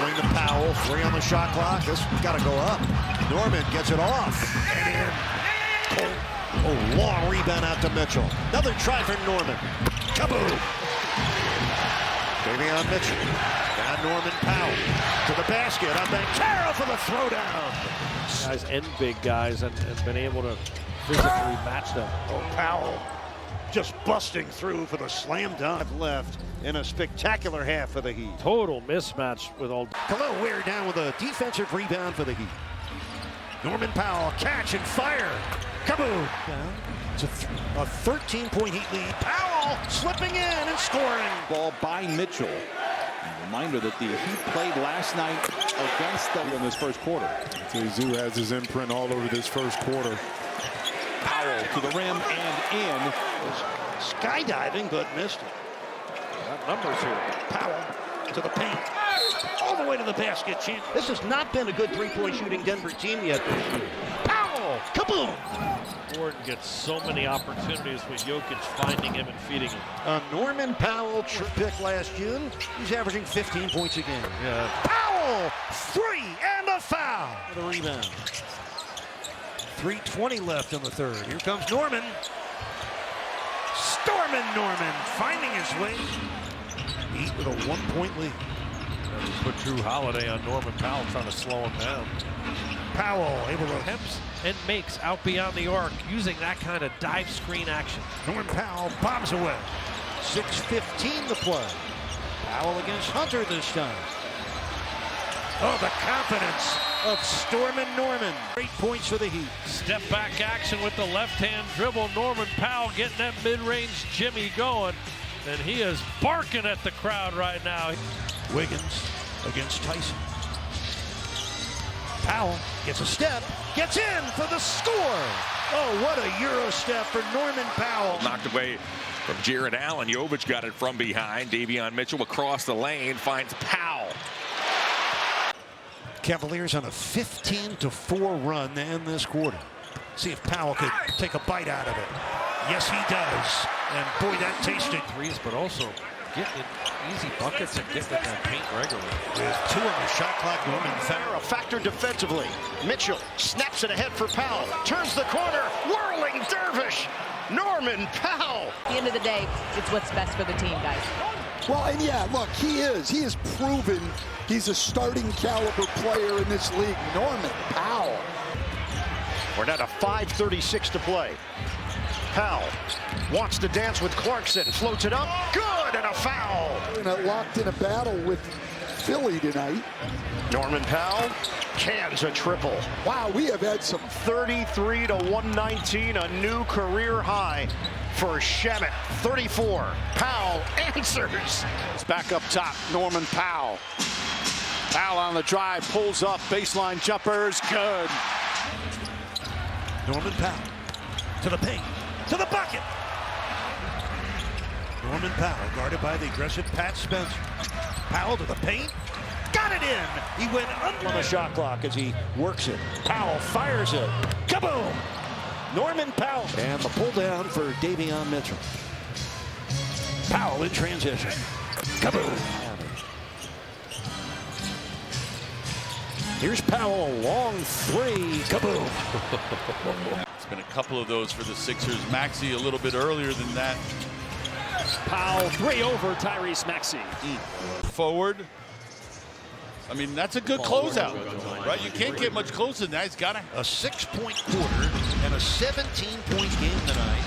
Dribbling to Powell, 3 on the shot clock. This got to go up. Norman gets it off. And in. Oh, long rebound out to Mitchell. Another try for Norman. Kaboom! Davion Mitchell. And Norman Powell to the basket. On Banchero for the throwdown. Guys and big guys and been able to physically match them. Oh, Powell just busting through for the slam dunk left in a spectacular half for the Heat. Total mismatch with all. Khalil Ware down with a defensive rebound for the Heat. Norman Powell, catch and fire. Kaboom! It's a 13-point Heat lead. Powell slipping in and scoring. Ball by Mitchell. A reminder that the Heat played last night against them in this first quarter. Zoo has his imprint all over this first quarter. Powell to the rim and in. Skydiving, but missed it. Got numbers here. Powell to the paint. All the way to the basket. This has not been a good three-point shooting Denver team yet this year. Powell! Kaboom! Gordon gets so many opportunities with Jokic finding him and feeding him. Norman Powell pick last June. He's averaging 15 points a game. Yeah. Powell! 3 and a foul! For the rebound. 3:20 left in the third. Here comes Norman. Stormin' Norman finding his way. Heat with a 1-point lead. Put Drew Holiday on Norman Powell, trying to slow him down. Powell able to Attempts and makes out beyond the arc, using that kind of dive screen action. Norman Powell bombs away. 6:15 to play. Powell against Hunter this time. Oh, the confidence of Stormin' Norman. Great points for the Heat. Step back action with the left-hand dribble. Norman Powell getting that mid-range Jimmy going. And he is barking at the crowd right now. Wiggins against Tyson. Powell gets a step, gets in for the score. Oh, what a Euro step for Norman Powell. Knocked away from Jared Allen. Jovic got it from behind. Davion Mitchell across the lane finds Powell. Cavaliers on a 15-4 run to end this quarter. See if Powell could take a bite out of it. Yes, he does. And boy, that tasted. Threes, but also getting easy buckets and getting at that paint regularly. With 2 on the shot clock, Norman Powell. A factor defensively. Mitchell snaps it ahead for Powell. Turns the corner. Whirling dervish. Norman Powell. At the end of the day, it's what's best for the team, guys. Well, and yeah, look, he is proven he's a starting caliber player in this league. Norman Powell. We're down to 5:36 to play. Powell wants to dance with Clarkson. Floats it up. Good, and a foul. Locked in a battle with Philly tonight. Norman Powell cans a triple. Wow, we have had some 33 to 119, a new career high for Shamet. 34. Powell answers. It's back up top. Norman Powell. Powell on the drive, pulls up, baseline jumpers, good. Norman Powell to the paint, to the bucket. Norman Powell guarded by the aggressive Pat Spencer. Powell to the paint, got it in. He went under on the shot clock as he works it. Powell fires it. Kaboom! Norman Powell. And the pull down for Davion Mitchell. Powell in transition. Kaboom! Here's Powell, a long 3. Kaboom! It's been a couple of those for the Sixers. Maxey a little bit earlier than that. Powell 3 over Tyrese Maxey. Forward. I mean, that's a good closeout, right? You can't get much closer than that. He's got a 6-point quarter and a 17-point game tonight.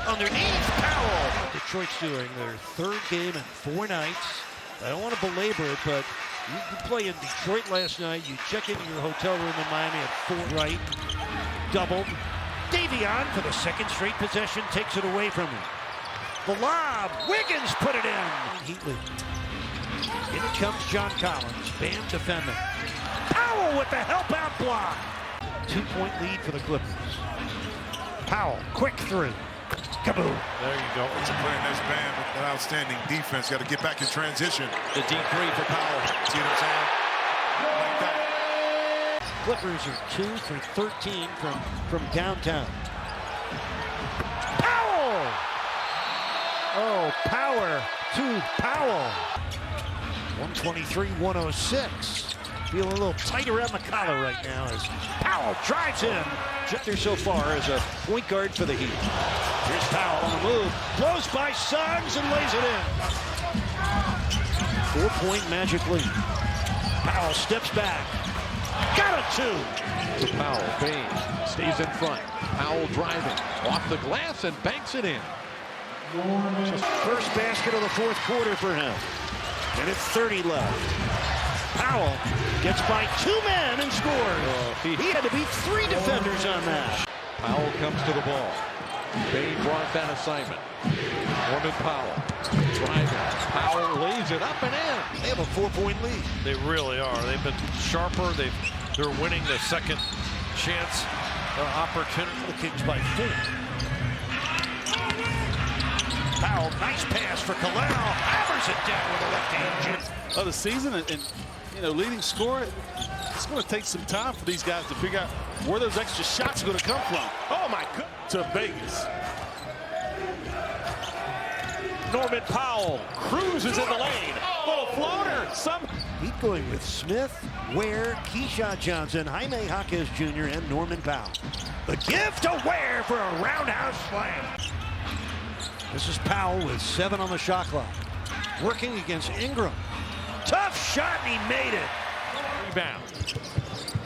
Underneath, Powell. Detroit's doing their 3rd game in 4 nights. I don't want to belabor it, but you play in Detroit last night. You check into your hotel room in Miami at 4 right. Doubled. Davion for the 2nd straight possession takes it away from him. The lob. Wiggins put it in. Heat lead. In it comes John Collins. Bam defending. Powell with the help out block. 2-point lead for the Clippers. Powell, quick 3. Kaboom. There you go. It's a play in this band with an outstanding defense. Got to get back in transition. The deep 3 for Powell. See what I'm saying? Like that. Clippers are 2 for 13 from downtown. Powell! Oh, power to Powell. 123-106. Feeling a little tight around the collar right now as Powell drives in. There so far as a point guard for the Heat. Here's Powell on the move. Blows by Suggs and lays it in. 4-point Magic lead. Powell steps back. Got it, two. To Powell. Baines stays in front. Powell driving. Off the glass and banks it in. First basket of the fourth quarter for him. And it's 30 left. Powell gets by two men and scores. He had to beat three defenders on that. Powell comes to the ball. Bain brought that assignment. Norman Powell driving. Powell lays it up and in. They have a 4-point lead. They really are. They've been sharper. They're winning the second chance opportunity. The Kings by 4. Powell, nice pass for Kalal. Hammers it down with a left hand. Of the season and leading scorer. It's going to take some time for these guys to figure out where those extra shots are going to come from. Oh my God! To Vegas. Norman Powell cruises in the lane. Little floater. Heat going with Smith, Ware, Keyshawn Johnson, Jaime Jaquez Jr., and Norman Powell. The give to Ware for a roundhouse slam. This is Powell with 7 on the shot clock. Working against Ingram. Tough shot, and he made it. Rebound.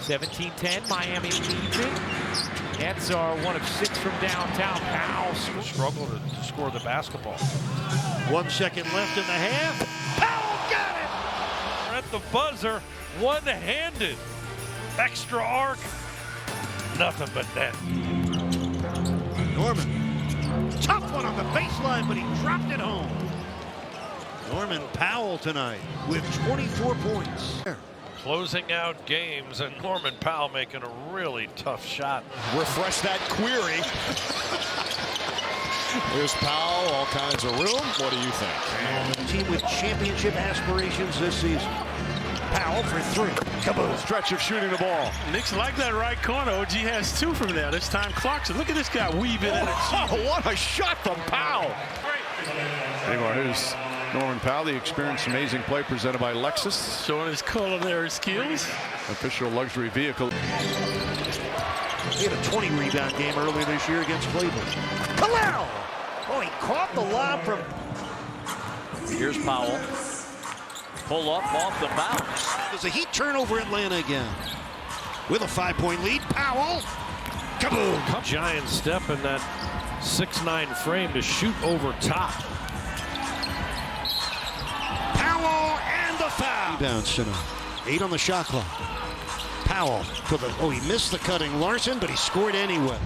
17-10, Miami leads it. Nets are 1 of 6 from downtown. Powell Struggled to score the basketball. 1 second left in the half. Powell got it! At the buzzer, one-handed. Extra arc. Nothing but net. Norman. Tough one on the baseline, but he dropped it home. Norman Powell tonight with 24 points. Closing out games, and Norman Powell making a really tough shot. Refresh that query. There's Powell, all kinds of room. What do you think? Team with championship aspirations this season. Powell for 3. Kaboom. Stretch of shooting the ball. Knicks like that right corner. OG has 2 from there. This time Clarkson. Look at this guy weaving in. Oh, what a shot from Powell. Here's Norman Powell, the experienced amazing play presented by Lexus. Showing his culinary skills. Official luxury vehicle. He had a 20 rebound game earlier this year against Cleveland. Kalal! Oh, he caught the lob from... Here's Powell. Pull up off the bounce. There's a Heat turnover Atlanta again. With a 5-point lead, Powell. Kaboom! Giant step in that 6'9" frame to shoot over top. Powell and the foul. Rebounds tonight. 8 on the shot clock. Powell for the... Oh, he missed the cutting Larson, but he scored anyway.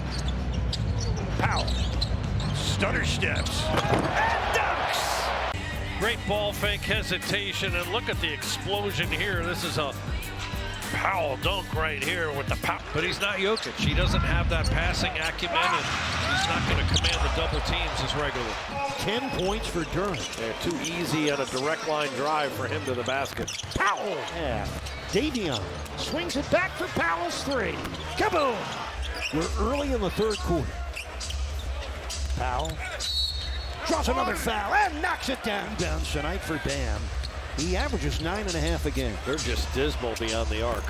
Powell. Stutter steps. And dunks! Great ball fake hesitation, and look at the explosion here. This is a Powell dunk right here with the power. But he's not Jokic. He doesn't have that passing acumen, and he's not going to command the double teams as regular. 10 points for Durant. They're too easy on a direct line drive for him to the basket. Powell. Yeah. Davion swings it back for Powell's 3. Kaboom! We're early in the third quarter. Powell draws another foul and knocks it down. Rebounds tonight for Bam. He averages 9.5 a game. They're just dismal beyond the arc.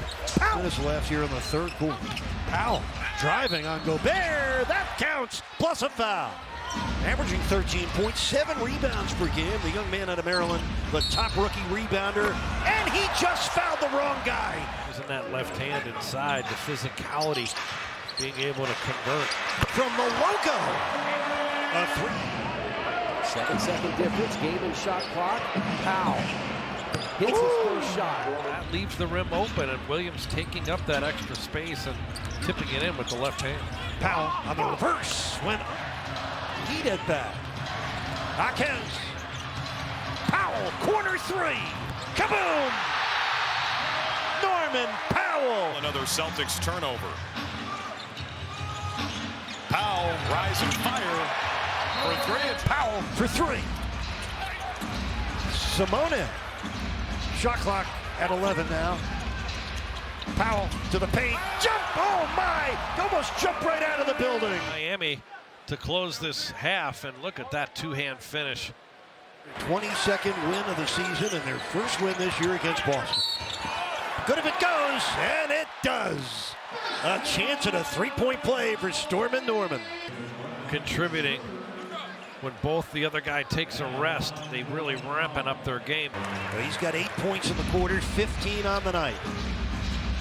Minutes left here in the third quarter. Powell driving on Gobert. That counts, plus a foul. Averaging 13 points, 7 rebounds per game. The young man out of Maryland, the top rookie rebounder. And he just fouled the wrong guy. Using that left hand inside, the physicality, being able to convert. From the logo. A 3. 7-second difference, game and shot clock. Powell hits his first shot. That leaves the rim open, and Williams taking up that extra space and tipping it in with the left hand. Powell on the reverse. Went Heat at back. Jaquez. Powell, corner 3. Kaboom! Norman Powell. Another Celtics turnover. Powell, rising fire. For 3, and Powell for 3. Simone. Shot clock at 11 now. Powell to the paint. Jump! Oh my! Almost jumped right out of the building. Miami to close this half, and look at that two-hand finish 22nd win of the season and their first win this year against Boston. Good if it goes, and it does. A chance at a three-point play for Norman Norman. Contributing when both the other guy takes a rest, they really ramping up their game. Well, he's got 8 points in the quarter, 15 on the night.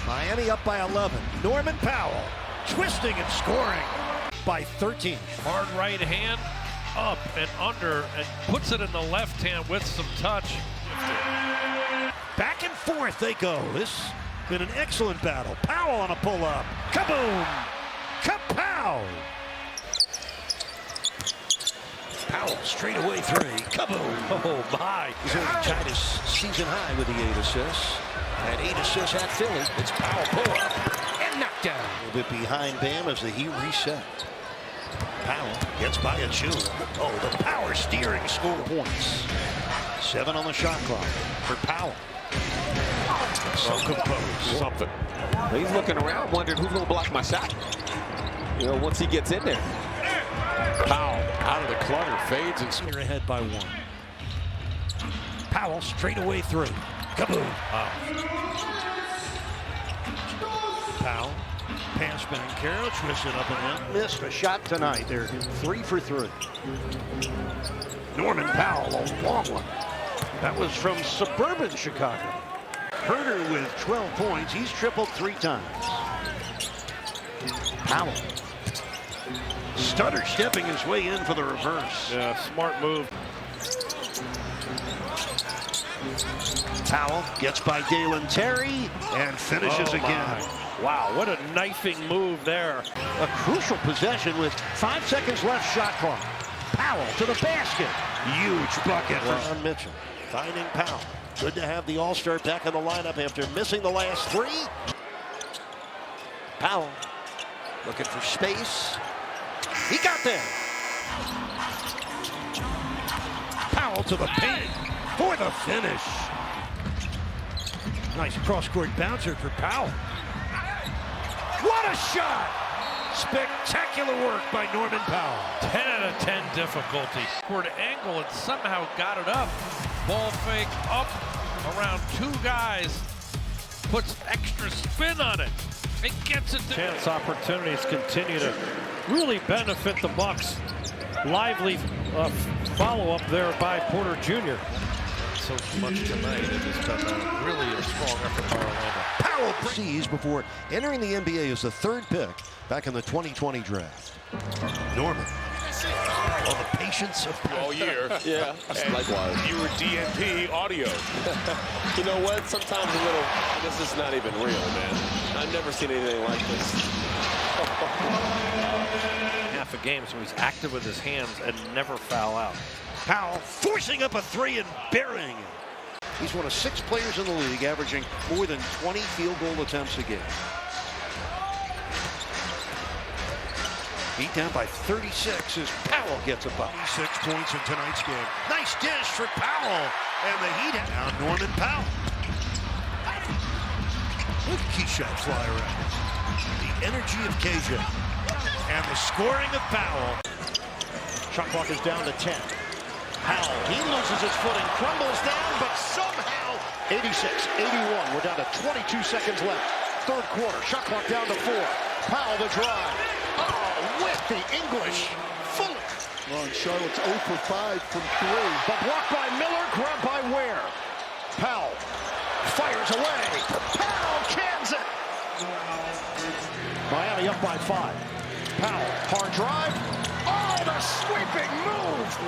Miami up by 11. Norman Powell twisting and scoring by 13. Hard right hand, up and under, and puts it in the left hand with some touch. Back and forth they go. This has been an excellent battle. Powell on a pull-up. Kaboom! Kapow! Powell straight away three. Kaboom! Oh my! He's already tied his season high with the 8 assists. And 8 assists at Philly. It's Powell pull-up and knockdown. A little bit behind Bam as the Heat reset. Powell gets by a Jew. Oh, the power steering score points. 7 on the shot clock for Powell. So composed. Something. He's looking around, wondering who's going to block my shot. You know, once he gets in there. Powell out of the clutter, fades and you're ahead by 1. Powell straight away through. Kaboom. Powell. Pass back. Carroll twisted up and in. Missed a shot tonight. They're 3 for 3. Norman Powell, a long one. That was from suburban Chicago. Herter with 12 points. He's tripled 3 times. Powell. Stutter stepping his way in for the reverse. Yeah, smart move. Powell gets by Dalen Terry and finishes again. Wow, what a knifing move there. A crucial possession with 5 seconds left shot clock. Powell to the basket. Huge bucket for Mitchell. Finding Powell. Good to have the All-Star back in the lineup after missing the last 3. Powell looking for space. He got there. Powell to the paint for the finish. Nice cross-court bouncer for Powell. What a shot! Spectacular work by Norman Powell. 10 out of 10 difficulty. Toward angle and somehow got it up. Ball fake up around 2 guys. Puts extra spin on it. It gets it. Chance opportunities continue to really benefit the Bucks. Lively follow-up there by Porter Jr. So much tonight. It has been really a strong effort by Orlando. Powell sees before entering the NBA as the 3rd pick back in the 2020 draft. Norman. All the patience of all year. Yeah, likewise. You were DNP audio. You know what? Sometimes a little, this is not even real, man. I've never seen anything like this. Half a game, so he's active with his hands and never foul out. Powell forcing up a 3 and burying it. He's one of 6 players in the league averaging more than 20 field goal attempts a game. Beat down by 36 as Powell gets a buck. 6 points in tonight's game. Nice dish for Powell. And the Heat now Norman Powell. Look at key shot fly around. The energy of KJ. And the scoring of Powell. Shot clock is down to 10. Powell, he loses his footing, crumbles down, but somehow 86-81. We're down to 22 seconds left. 3rd quarter. Shot clock down to 4. Powell the drive. Oh, with the English fully. Well, and Charlotte's 0 for 5 from 3. But blocked by Miller, grabbed by Ware. Powell fires away. Powell cans it. Miami up by 5. Powell, hard drive. Oh, the sweeping move